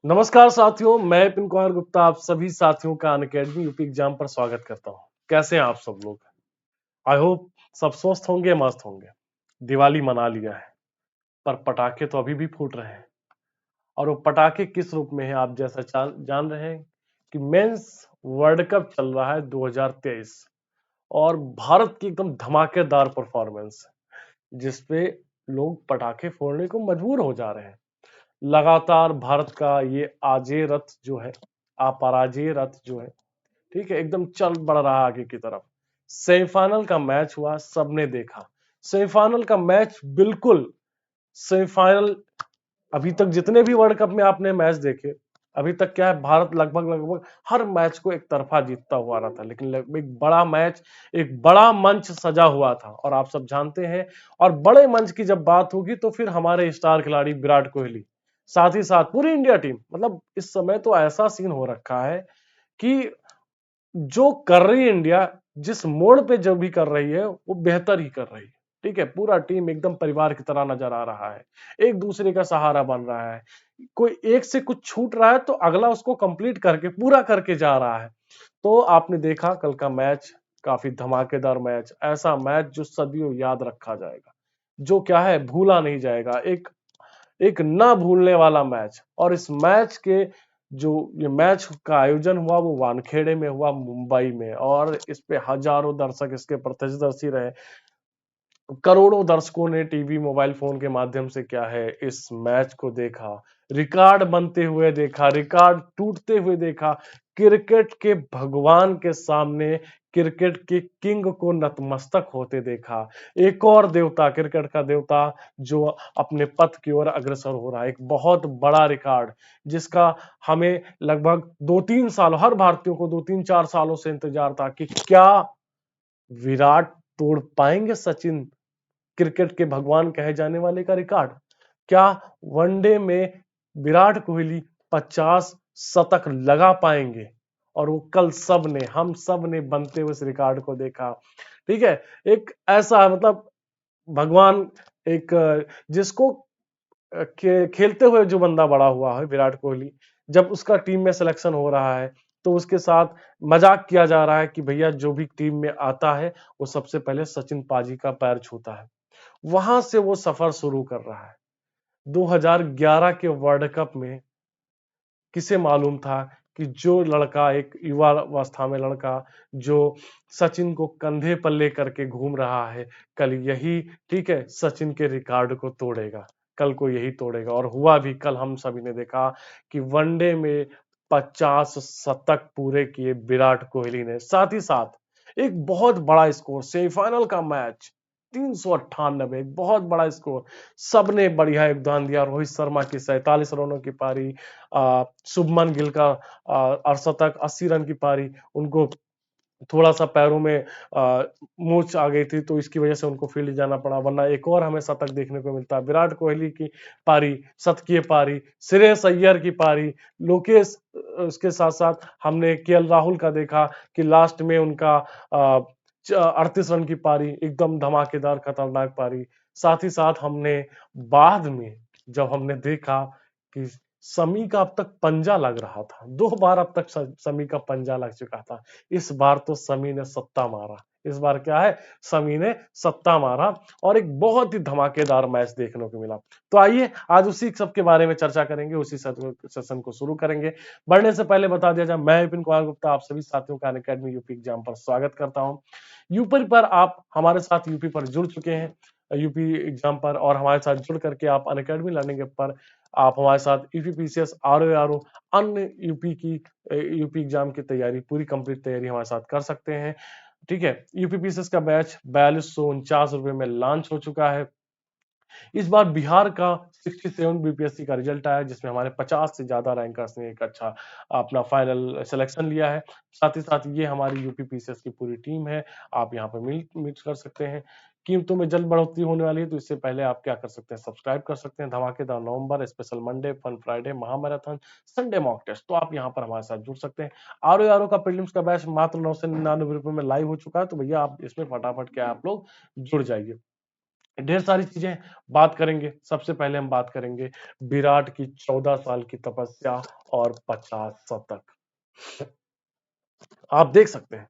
नमस्कार साथियों, मैं विपिन कुमार गुप्ता आप सभी साथियों का अनअकैडमी यूपी एग्जाम पर स्वागत करता हूं। कैसे हैं आप सब लोग? आई होप सब स्वस्थ होंगे, मस्त होंगे। दिवाली मना लिया है, पर पटाखे तो अभी भी फूट रहे हैं। और वो पटाखे किस रूप में है, आप जैसा जान रहे हैं कि मेंस वर्ल्ड कप चल रहा है 2023 और भारत की एकदम धमाकेदार परफॉर्मेंस जिसपे लोग पटाखे फोड़ने को मजबूर हो जा रहे हैं। लगातार भारत का ये अजेय रथ जो है, अपराजेय रथ जो है, ठीक है, एकदम चल बढ़ रहा है आगे की तरफ। सेमीफाइनल का मैच हुआ, सबने देखा। सेमीफाइनल का मैच बिल्कुल सेमीफाइनल अभी तक जितने भी वर्ल्ड कप में आपने मैच देखे, अभी तक क्या है, भारत लगभग लगभग हर मैच को एक तरफा जीतता हुआ रहा था, लेकिन एक बड़ा मैच, एक बड़ा मंच सजा हुआ था और आप सब जानते हैं। और बड़े मंच की जब बात होगी तो फिर हमारे स्टार खिलाड़ी विराट कोहली, साथ ही साथ पूरी इंडिया टीम, मतलब इस समय तो ऐसा सीन हो रखा है कि जो कर रही है इंडिया, जिस मोड़ पे जो भी कर रही है वो बेहतर ही कर रही है। ठीक है, पूरा टीम एकदम परिवार की तरह नजर आ रहा है, एक दूसरे का सहारा बन रहा है। कोई एक से कुछ छूट रहा है तो अगला उसको कंप्लीट करके पूरा करके जा रहा है। तो आपने देखा कल का मैच, काफी धमाकेदार मैच, ऐसा मैच जो सदियों याद रखा जाएगा, जो क्या है, भूला नहीं जाएगा। एक एक ना भूलने वाला मैच। और इस मैच के जो ये मैच का आयोजन हुआ वो वानखेड़े में हुआ, मुंबई में, और इस पे हजारों दर्शक इसके प्रत्यक्षदर्शी रहे। करोड़ों दर्शकों ने टीवी मोबाइल फोन के माध्यम से क्या है, इस मैच को देखा, रिकॉर्ड बनते हुए देखा, रिकॉर्ड टूटते हुए देखा। क्रिकेट के भगवान के सामने क्रिकेट के किंग को नतमस्तक होते देखा। एक और देवता, क्रिकेट का देवता, जो अपने पथ की ओर अग्रसर हो रहा है। एक बहुत बड़ा रिकॉर्ड जिसका हमें लगभग 2-3 साल, हर भारतीयों को 2-3-4 सालों से इंतजार था कि क्या विराट तोड़ पाएंगे सचिन, क्रिकेट के भगवान कहे जाने वाले का रिकॉर्ड। क्या वनडे में विराट कोहली 50 शतक लगा पाएंगे? और वो कल सब ने, हम सब ने बनते हुए इस रिकॉर्ड को देखा। ठीक है, एक ऐसा, मतलब भगवान, एक जिसको खेलते हुए जो बंदा बड़ा हुआ है, विराट कोहली, जब उसका टीम में सिलेक्शन हो रहा है तो उसके साथ मजाक किया जा रहा है कि भैया जो भी टीम में आता है वो सबसे पहले सचिन पाजी का पैर छूता है। वहां से वो सफर शुरू कर रहा है। 2011 के वर्ल्ड कप में किसे मालूम था कि जो लड़का, एक युवा अवस्था में लड़का जो सचिन को कंधे पर लेकर के घूम रहा है, कल यही, ठीक है, सचिन के रिकॉर्ड को तोड़ेगा। कल को यही तोड़ेगा, और हुआ भी। कल हम सभी ने देखा कि वनडे में 50 शतक पूरे किए विराट कोहली ने। साथ ही साथ एक बहुत बड़ा स्कोर, सेमीफाइनल का मैच, 398, एक बहुत बड़ा स्कोर। सबने बढ़िया योगदान दिया। रोहित शर्मा की 47 रनों की पारी, शुभमन गिल का अर्धशतक, 80 रन की पारी। उनको थोड़ा सा पैरों में मोच आ गई थी तो इसकी वजह से उनको फील्ड जाना पड़ा, वरना एक और हमें शतक देखने को मिलता। विराट कोहली की पारी, शतकीय पारी, श्रेयस अय्यर की पारी, लोकेश, उसके साथ साथ हमने केएल राहुल का देखा कि लास्ट में उनका 38 रन की पारी, एकदम धमाकेदार खतरनाक पारी। साथ ही साथ हमने बाद में जब हमने देखा कि समी का अब तक पंजा लग रहा था, 2 बार अब तक समी का पंजा लग चुका था, इस बार तो समी ने सत्ता मारा। इस बार क्या है, समी ने सत्ता मारा और एक बहुत ही धमाकेदार मैच देखने को मिला। तो आइए आज उसी सब के बारे में चर्चा करेंगे, उसी सेशन को शुरू करेंगे। बढ़ने से पहले बता दिया जाए, मैं विपिन कुमार गुप्ता आप सभी साथियों का अनअकैडमी यूपी एग्जाम पर स्वागत करता हूं। यूपी पर आप हमारे साथ यूपी पर जुड़ चुके हैं, यूपी एग्जाम पर, और हमारे साथ जुड़ करके आप अनअकैडमी लर्निंग ऐप पर आप हमारे साथ यूपीपीसीएस, आरओ, अन्य यूपी एग्जाम की तैयारी, पूरी कंप्लीट तैयारी हमारे साथ कर सकते हैं। ठीक है, यूपीपीसीएस का बैच 4249 रुपए में लॉन्च हो चुका है। इस बार बिहार का 67 बीपीएससी का रिजल्ट आया, जिसमें हमारे 50 से ज्यादा रैंकर्स ने एक अच्छा अपना फाइनल सिलेक्शन लिया है। साथ ही साथ ये हमारी यूपीपीसीएस की पूरी टीम है, आप यहाँ पर मीट कर सकते हैं। कीमतों में जल्द बढ़ोतरी होने वाली है, तो इससे पहले आप क्या कर सकते हैं, सब्सक्राइब कर सकते हैं। धमाकेदार नवंबर, स्पेशल मंडे, फन फ्राइडे, महामैराथन, संडे मॉक टेस्ट, तो आप यहाँ पर हमारे साथ जुड़ सकते हैं। आरओ का प्रीलिम्स का बैच मात्र 999 रुपए में लाइव हो चुका है, तो भैया आप इसमें फटाफट क्या आप लोग जुड़ जाइए। ढेर सारी चीजें बात करेंगे। सबसे पहले हम बात करेंगे विराट की 14 साल की तपस्या और 50 शतक। आप देख सकते हैं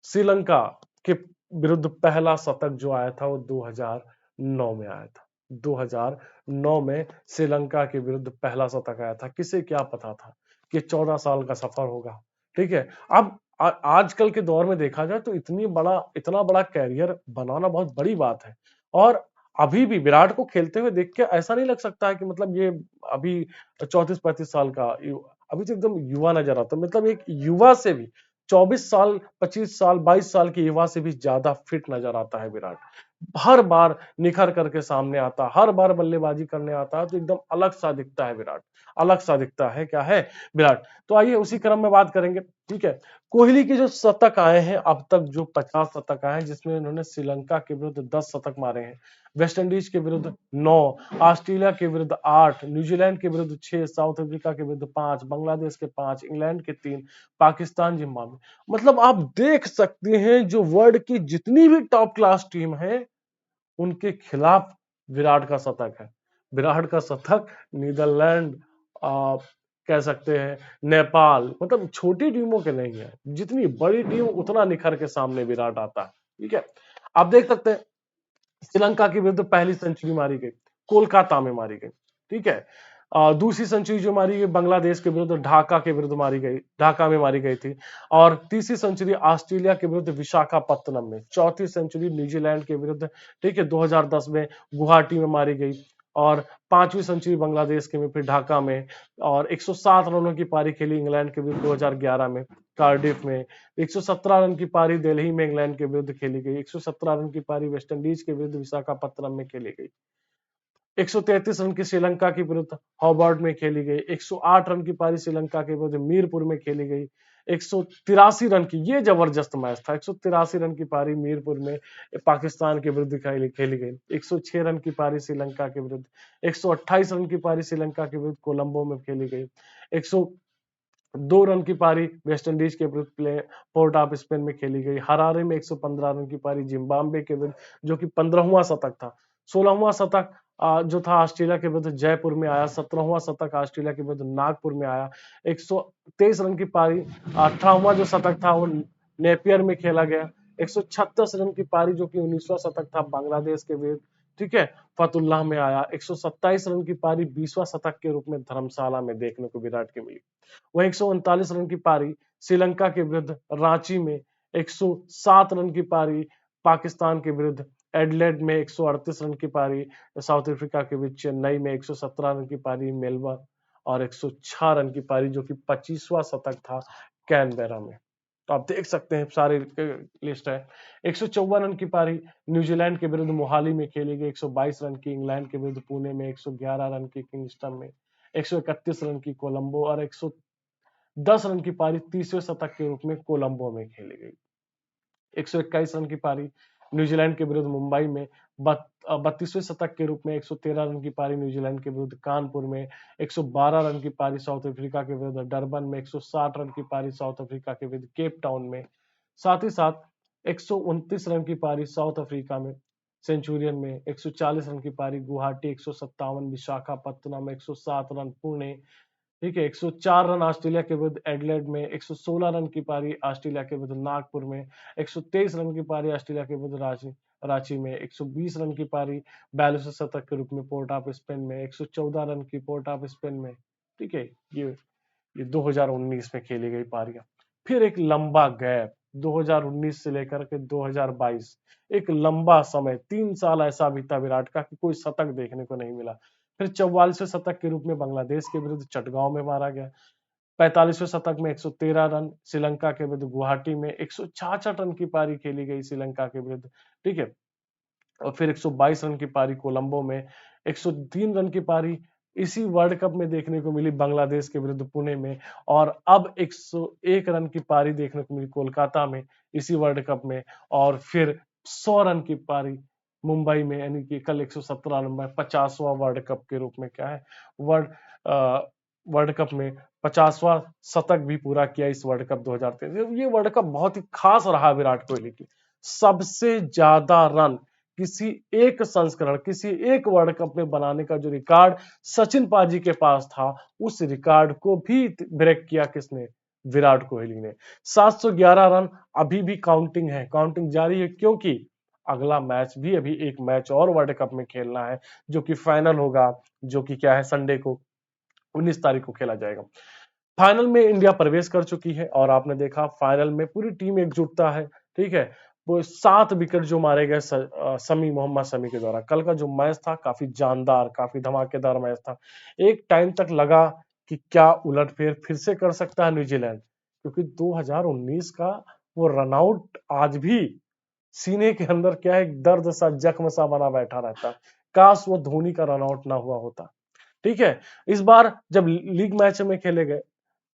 श्रीलंका के विरुद्ध पहला शतक जो आया था वो 2009 में आया था। 2009 में श्रीलंका के विरुद्ध पहला शतक आया था। किसे क्या पता था कि 14 साल का सफर होगा। ठीक है। अब आजकल के दौर में देखा जाए तो इतना बड़ा कैरियर बनाना बहुत बड़ी बात है। और अभी भी विराट को खेलते हुए देख के ऐसा नहीं लग सकता है कि मतलब ये अभी 34-35 साल का अभी तो एकदम युवा नजर आता है। मतलब एक युवा से भी 24 साल 25 साल 22 साल की युवा से भी ज्यादा फिट नजर आता है विराट। हर बार निखर करके सामने आता, हर बार बल्लेबाजी करने आता है तो एकदम अलग सा दिखता है विराट। अलग सा दिखता है क्या है विराट। तो आइए उसी क्रम में बात करेंगे। ठीक है। कोहली के जो शतक आए हैं अब तक, जो 50 शतक आए हैं, जिसमें इन्होंने श्रीलंका के विरुद्ध 10 शतक मारे हैं, वेस्ट इंडीज के विरुद्ध 9, ऑस्ट्रेलिया के विरुद्ध 8, न्यूजीलैंड के विरुद्ध 6, साउथ अफ्रीका के विरुद्ध 5, बांग्लादेश के 5, इंग्लैंड के 3, पाकिस्तान, जिम्बाब्वे। मतलब आप देख सकते हैं जो वर्ल्ड की जितनी भी टॉप क्लास टीम है उनके खिलाफ विराट का शतक है। विराट का शतक नीदरलैंड, आप कह सकते हैं नेपाल, मतलब छोटी टीमों के नहीं है। जितनी बड़ी टीम उतना निखर के सामने विराट आता है। ठीक है। आप देख सकते हैं श्रीलंका के विरुद्ध पहली सेंचुरी मारी गई कोलकाता में मारी गई। ठीक है। दूसरी सेंचुरी जो मारी गई बांग्लादेश के विरुद्ध ढाका के विरुद्ध मारी गई, ढाका में मारी गई थी। और तीसरी सेंचुरी ऑस्ट्रेलिया के विरुद्ध विशाखापत्तनम में। चौथी सेंचुरी न्यूजीलैंड के विरुद्ध, ठीक है, 2010 में गुवाहाटी में मारी गई। और पांचवी सेंचुरी बांग्लादेश के में, फिर ढाका में। और 107 रनों की पारी खेली इंग्लैंड के विरुद्ध 2011 में कार्डिफ में। 117 रन की पारी दिल्ली में इंग्लैंड के विरुद्ध खेली गई। 117 रन की पारी वेस्टइंडीज के विरुद्ध विशाखापत्तनम में खेली गई। 133 रन की श्रीलंका के विरुद्ध हॉबर्ट में खेली गई। 108 रन की पारी श्रीलंका के विरुद्ध मीरपुर में खेली गई। 183 रन की, ये जबरदस्त मैच था, 183 रन की पारी मीरपुर में पाकिस्तान के विरुद्ध खेली गई। 106 रन की पारी श्रीलंका के विरुद्ध, 128 रन की पारी श्रीलंका के विरुद्ध कोलंबो में खेली गई। 102 रन की पारी वेस्टइंडीज के विरुद्ध पोर्ट ऑफ स्पेन में खेली गई। हरारे में 115 रन की पारी जिम्बाब्वे के विरुद्ध, जो कि 15वां शतक था। 16वां शतक जो था ऑस्ट्रेलिया के विरुद्ध जयपुर में आया। 17वां शतक ऑस्ट्रेलिया के विरुद्ध नागपुर में आया। 123 रन की पारी, 18वां जो शतक था वो नेपियर में खेला गया। 136 रन की पारी जो कि 19वां शतक था बांग्लादेश के विरुद्ध, ठीक है, फतुल्लाह में आया। 127 रन की पारी 20वां शतक के रूप में धर्मशाला में देखने को विराट की मिली। वहीं 139 रन की पारी श्रीलंका के विरुद्ध रांची में। 107 रन की पारी पाकिस्तान के विरुद्ध एडलेड में। 138 रन की पारी साउथ अफ्रीका के विरुद्ध चेन्नई में। 117 रन की पारी मेलबर्न। और 106 रन की पारी जो कि 25वां शतक था कैनबेरा में। तो आप देख सकते हैं सारी लिस्ट है। 154 रन की पारी न्यूजीलैंड के विरुद्ध मोहाली में खेली गई। 122 रन की इंग्लैंड के विरुद्ध पुणे में। 111 रन की किंगस्टन में। 131 रन की कोलंबो। और 110 रन की पारी तीसरे शतक के रूप में कोलंबो में खेली गई। 121 रन की पारी न्यूजीलैंड के विरुद्ध मुंबई में। 32वें शतक के रूप में 113 रन की पारी न्यूजीलैंड के विरुद्ध कानपुर में। 112 रन की पारी साउथ अफ्रीका के विरुद्ध डरबन में। 160 रन की पारी साउथ अफ्रीका के विरुद्ध केप टाउन में। साथ ही साथ 129 रन की पारी साउथ अफ्रीका में सेंचुरियन में। 140 रन की पारी गुवाहाटी। 157 विशाखापत्तनम में। 107 रन पुणे, ठीक है। 104 रन ऑस्ट्रेलिया के विरुद्ध एडलेड में। 116 रन की पारी ऑस्ट्रेलिया के विरुद्ध नागपुर में। 123 रन की पारी ऑस्ट्रेलिया के विरुद्ध रांची में। 120 रन की पारी 42वें शतक के रूप में पोर्ट ऑफ स्पेन में। 114 रन की पोर्ट ऑफ स्पेन में, ठीक है। ये 2019 में खेली गई पारियां। फिर एक लंबा गैप 2019 से लेकर के 2022, एक लंबा समय 3 साल ऐसा बीता विराट का कि कोई शतक देखने को नहीं मिला। फिर 44वें शतक के रूप में बांग्लादेश के विरुद्ध चटगांव में मारा गया। 45वें शतक में 113 रन श्रीलंका के विरुद्ध गुवाहाटी में। 166 रन की पारी खेली गई श्रीलंका के विरुद्ध, ठीक है। और फिर 122 रन की पारी कोलंबो में। 103 रन की पारी इसी वर्ल्ड कप में देखने को मिली बांग्लादेश के विरुद्ध पुणे में। और अब 101 रन की पारी देखने को मिली कोलकाता में इसी वर्ल्ड कप में। और फिर 100 रन की पारी मुंबई में, यानी कि कल 117 रन में 50वां वर्ल्ड कप के रूप में क्या है, वर्ल्ड वर्ल्ड कप में 50वां शतक भी पूरा किया इस वर्ल्ड कप 2023। ये वर्ल्ड कप बहुत ही खास रहा विराट कोहली की। सबसे ज्यादा रन किसी एक संस्करण, किसी एक वर्ल्ड कप में बनाने का जो रिकॉर्ड सचिन पाजी के पास था, उस रिकॉर्ड को भी ब्रेक किया किसने? विराट कोहली ने। 711 रन अभी भी काउंटिंग है, काउंटिंग जारी है, क्योंकि अगला मैच भी, अभी एक मैच और वर्ल्ड कप में खेलना है, जो कि फाइनल होगा, जो कि क्या है, संडे को 19 तारीख को खेला जाएगा। फाइनल में इंडिया प्रवेश कर चुकी है और आपने देखा फाइनल में पूरी टीम एकजुटता है, ठीक है। वो 7 विकेट जो मारे गए शमी, मोहम्मद शमी के द्वारा। कल का जो मैच था काफी जानदार, काफी धमाकेदार मैच था। एक टाइम तक लगा कि क्या उलटफेर फिर से कर सकता है न्यूजीलैंड, क्योंकि 2019 का वो रनआउट आज भी सीने के अंदर क्या है, दर्द सा, जख्म सा बना बैठा रहता। काश वो धोनी का रनआउट ना हुआ होता, ठीक है। इस बार जब लीग मैच में खेले गए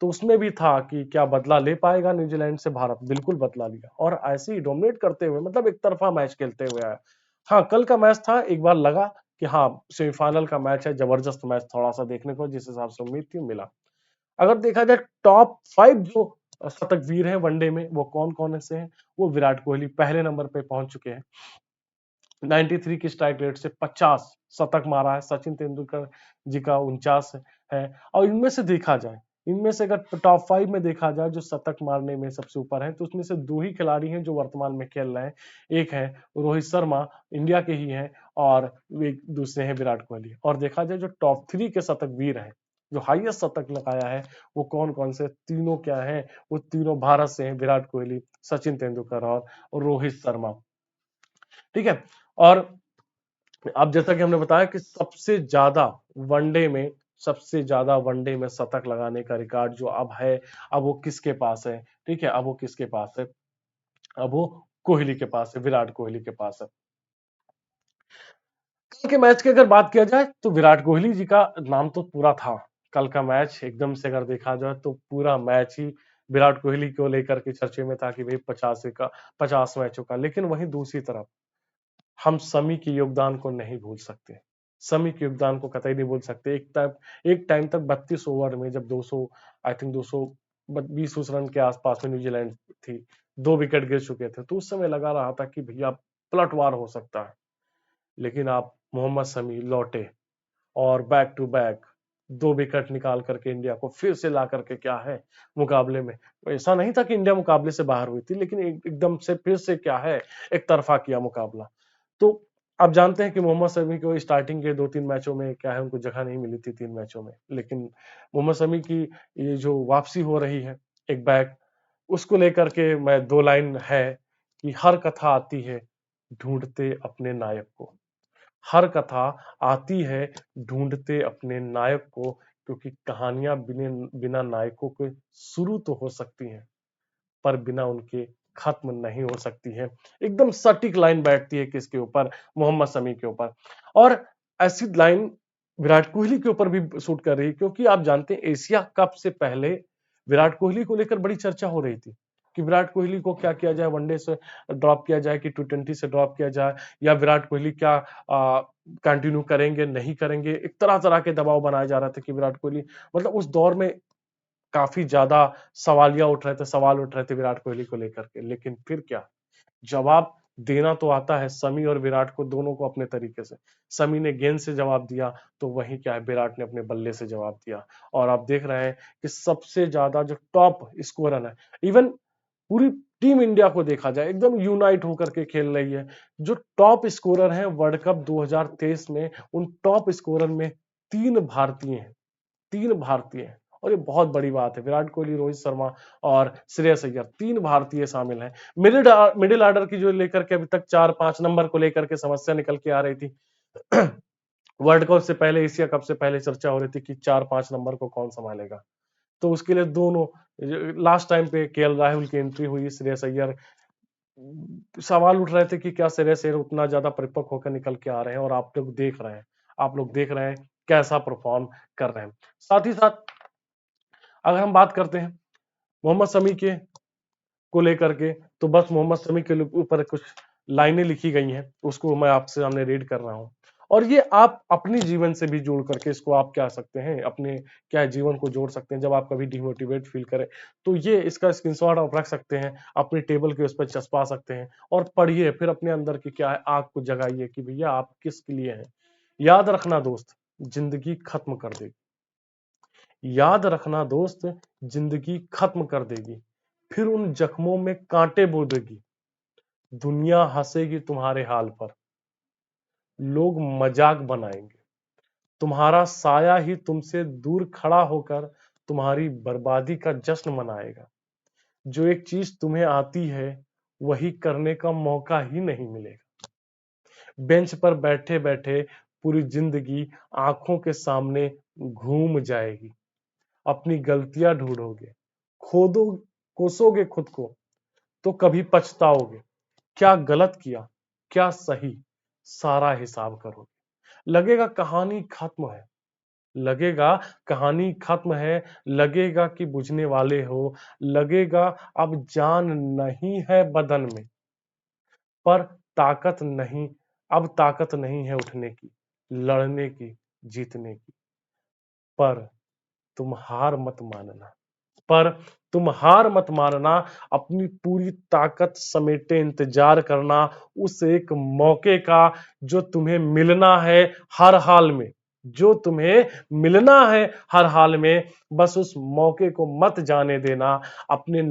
तो उसमें भी था कि क्या बदला ले पाएगा न्यूजीलैंड से भारत? बिल्कुल बदला लिया और ऐसे ही डोमिनेट करते हुए, मतलब एक तरफा मैच खेलते हुए आया। हाँ, कल का मैच था, एक बार लगा कि हाँ, सेमीफाइनल का मैच है, जबरदस्त मैच थोड़ा सा देखने को जिस हिसाब से उम्मीद थी मिला। अगर देखा जाए टॉप 5 जो शतकवीर हैं वनडे में, वो कौन कौन से हैं? वो विराट कोहली पहले नंबर पे पहुंच चुके हैं। 93 की स्ट्राइक रेट से 50 शतक मारा है। सचिन तेंदुलकर जी का 49 है। और इनमें से देखा जाए, इनमें से अगर टॉप 5 में देखा जाए जो शतक मारने में सबसे ऊपर है, तो उसमें से 2 ही खिलाड़ी हैं जो वर्तमान में खेल रहे हैं। एक है रोहित शर्मा, इंडिया के ही हैं, और एक दूसरे हैं विराट कोहली। और देखा जाए जो टॉप 3 के शतकवीर हैं, जो हाईएस्ट शतक लगाया है, वो कौन कौन से तीनों क्या है? वो तीनों भारत से हैं, विराट कोहली, सचिन तेंदुलकर और रोहित शर्मा, ठीक है। और अब जैसा कि हमने बताया कि सबसे ज्यादा वनडे में शतक लगाने का रिकॉर्ड जो अब है, अब वो किसके पास है? ठीक है, अब वो किसके पास है? अब वो कोहली के पास है, विराट कोहली के पास है। कल के मैच की अगर बात किया जाए तो विराट कोहली जी का नाम तो पूरा था। कल का मैच एकदम से अगर देखा जाए तो पूरा मैच ही विराट कोहली को लेकर के चर्चे में था कि भाई 50 मैचों का। लेकिन वहीं दूसरी तरफ हम शमी के योगदान को नहीं भूल सकते। शमी के योगदान को कतई नहीं भूल सकते। एक टाइम तक 32 ओवर में जब 200, आई थिंक 220 रन के आसपास में न्यूजीलैंड थी, 2 विकेट गिर चुके थे, तो उस समय लगा रहा था कि भैया पलटवार हो सकता है। लेकिन आप मोहम्मद शमी लौटे और बैक टू बैक 2 विकेट निकाल करके इंडिया को फिर से ला करके क्या है, मुकाबले में। ऐसा नहीं था कि इंडिया मुकाबले से बाहर हुई थी, लेकिन एकदम से फिर से क्या है, एक तरफा किया मुकाबला। तो आप जानते हैं कि मोहम्मद शमी को स्टार्टिंग के 2-3 मैचों में क्या है, उनको जगह नहीं मिली थी 3 मैचों में। लेकिन मोहम्मद शमी की ये जो वापसी हो रही है, एक बैक, उसको लेकर के मैं 2 लाइन है कि हर कथा आती है ढूंढते अपने नायक को। हर कथा आती है ढूंढते अपने नायक को, क्योंकि कहानियां बिना नायकों के शुरू तो हो सकती हैं, पर बिना उनके खत्म नहीं हो सकती है। एकदम सटीक लाइन बैठती है किसके ऊपर? मोहम्मद शमी के ऊपर। और ऐसी लाइन विराट कोहली के ऊपर भी सूट कर रही है, क्योंकि आप जानते हैं एशिया कप से पहले विराट कोहली को लेकर बड़ी चर्चा हो रही थी कि विराट कोहली को क्या किया जाए, वनडे से ड्रॉप किया जाए कि टी20 से ड्रॉप किया जाए, या विराट कोहली क्या कंटिन्यू करेंगे नहीं करेंगे। एक तरह तरह के दबाव बनाया जा रहा था कि विराट कोहली, मतलब उस दौर में काफी ज्यादा सवाल उठ रहे थे विराट कोहली को लेकर के। लेकिन फिर क्या, जवाब देना तो आता है शमी और विराट को, दोनों को अपने तरीके से। शमी ने गेंद से जवाब दिया, तो वहीं क्या है, विराट ने अपने बल्ले से जवाब दिया। और आप देख रहे हैं कि सबसे ज्यादा जो टॉप स्कोरर है, इवन पूरी टीम इंडिया को देखा जाए एकदम यूनाइट होकर के खेल रही है। जो टॉप स्कोरर हैं वर्ल्ड कप 2023 में, उन टॉप स्कोरर में 3 भारतीय हैं। और ये बहुत बड़ी बात है। विराट कोहली, रोहित शर्मा और श्रेयस अय्यर, 3 भारतीय शामिल हैं। मिडिल ऑर्डर की जो लेकर के अभी तक 4-5 नंबर को लेकर के समस्या निकल के आ रही थी वर्ल्ड कप से पहले, एशिया कप से पहले चर्चा हो रही थी कि 4-5 नंबर को कौन संभालेगा। तो उसके लिए दोनों, लास्ट टाइम पे केएल राहुल की एंट्री हुई, श्रेयस अय्यर, सवाल उठ रहे थे कि क्या श्रेयस अय्यर उतना ज्यादा परिपक्व होकर निकल के आ रहे हैं। और आप लोग देख रहे हैं कैसा परफॉर्म कर रहे हैं। साथ ही साथ अगर हम बात करते हैं मोहम्मद शमी के को लेकर के, तो बस मोहम्मद शमी के ऊपर कुछ लाइनें लिखी गई हैं, उसको मैं आपसे सामने रीड कर रहा हूं। और ये आप अपनी जीवन से भी जोड़ करके इसको आप क्या सकते हैं, अपने क्या जीवन को जोड़ सकते हैं। जब आप कभी डिमोटिवेट फील करें तो ये इसका स्क्रीनशॉट आप रख सकते हैं, अपने टेबल के उस पर चस्पा सकते हैं और पढ़िए, फिर अपने अंदर की क्या है आग को जगाइए कि भैया आप किसके लिए हैं। याद रखना दोस्त, जिंदगी खत्म कर देगी। याद रखना दोस्त, जिंदगी खत्म कर देगी, फिर उन जख्मों में कांटे बो देगी। दुनिया हंसेगी तुम्हारे हाल पर, लोग मजाक बनाएंगे, तुम्हारा साया ही तुमसे दूर खड़ा होकर तुम्हारी बर्बादी का जश्न मनाएगा। जो एक चीज तुम्हें आती है वही करने का मौका ही नहीं मिलेगा। बेंच पर बैठे बैठे पूरी जिंदगी आंखों के सामने घूम जाएगी। अपनी गलतियां ढूंढोगे, खोदो, कोसोगे खुद को, तो कभी पछताओगे। क्या गलत किया, क्या सही, सारा हिसाब करोगे। लगेगा कहानी खत्म है, लगेगा कहानी खत्म है, लगेगा कि बुझने वाले हो, लगेगा अब जान नहीं है बदन में, पर ताकत नहीं, अब ताकत नहीं है उठने की, लड़ने की, जीतने की। पर तुम हार मत मानना, पर तुम हार मत मानना, अपनी पूरी ताकत समेटे इंतजार करना उस एक मौके का जो तुम्हें मिलना है हर हाल में, जो तुम्हें मिलना है हर हाल में। बस उस मौके को मत जाने देना, अपने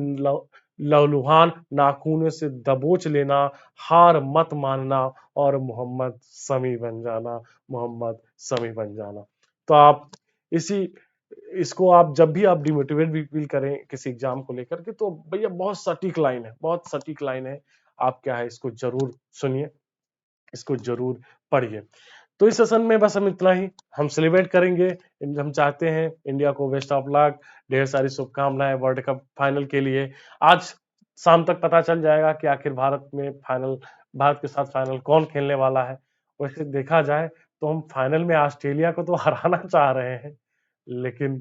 लहूलुहान नाखूनों से दबोच लेना, हार मत मानना और मोहम्मद समी बन जाना, मोहम्मद समी बन जाना। तो आप इसी इसको आप जब भी आप डिमोटिवेट भी फील करें किसी एग्जाम को लेकर के, तो भैया बहुत सटीक लाइन है, बहुत सटीक लाइन है। आप क्या है इसको जरूर सुनिए, इसको जरूर पढ़िए। तो इस सेशन में बस हम इतना ही हम सेलिब्रेट करेंगे। हम चाहते हैं इंडिया को बेस्ट ऑफ लक, ढेर सारी शुभकामनाएं वर्ल्ड कप फाइनल के लिए। आज शाम तक पता चल जाएगा कि आखिर भारत में फाइनल, भारत के साथ फाइनल कौन खेलने वाला है। वैसे देखा जाए तो हम फाइनल में ऑस्ट्रेलिया को तो हराना चाह रहे हैं, लेकिन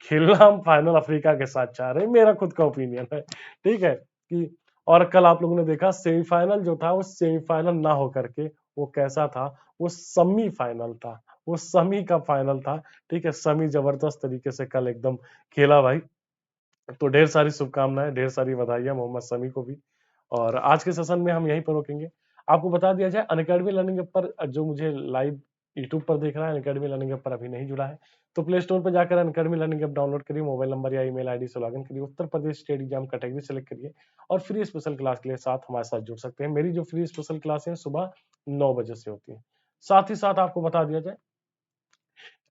खेलना हम फाइनल अफ्रीका के साथ चाह रहे हैं, मेरा खुद का ओपिनियन है। ठीक है कि और कल आप लोगों ने देखा सेमीफाइनल जो था वो सेमीफाइनल ना होकर के वो कैसा था, वो समी फाइनल था, वो समी का फाइनल था। ठीक है, समी जबरदस्त तरीके से कल एकदम खेला भाई। तो ढेर सारी शुभकामनाएं, ढेर सारी बधाइयां मोहम्मद समी को भी। और आज के सेशन में हम यहीं पर रोकेंगे। आपको बता दिया जाए अनअकैडमी लर्निंग ऐप पर जो मुझे लाइव यूट्यूब पर देख रहा है, अनअकैडमी लर्निंग ऐप पर अभी नहीं जुड़ा है तो प्ले स्टोर पर जाकर अनअकैडमी लर्निंग ऐप डाउनलोड करिए, मोबाइल नंबर या ईमेल आईडी से लॉगिन करिए, Uttar Pradesh state exam category select करिए और फ्री स्पेशल क्लास के लिए साथ हमारे साथ जुड़ सकते हैं। मेरी जो फ्री स्पेशल क्लास है सुबह 9 बजे से होती है। साथ ही साथ आपको बता दिया जाए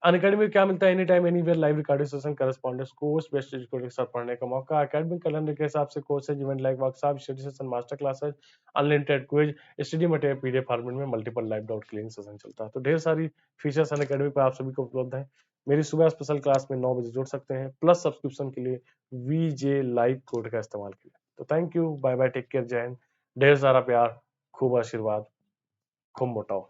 अनअकैडमी में क्या मिलता है, any time anywhere live recorded session, correspondence course, best educator के साथ पढ़ने का मौका, एकेडमिक कैलेंडर के हिसाब से courses, event live workshop, study session, master classes, unlimited quiz, study material PDF format में, multiple live doubt clearing session चलता है। तो ढेर सारी फीचर्स अनअकैडमी पर आप सभी को उपलब्ध है। मेरी सुबह स्पेशल क्लास में 9 बजे जुड़ सकते हैं, प्लस सब्सक्रिप्शन के लिए वीजे लाइव कोड का इस्तेमाल कीजिए। तो thank you, bye bye, take care, जय हिंद, ढेर सारा प्यार, खूब आशीर्वाद, खूब मोटाओ।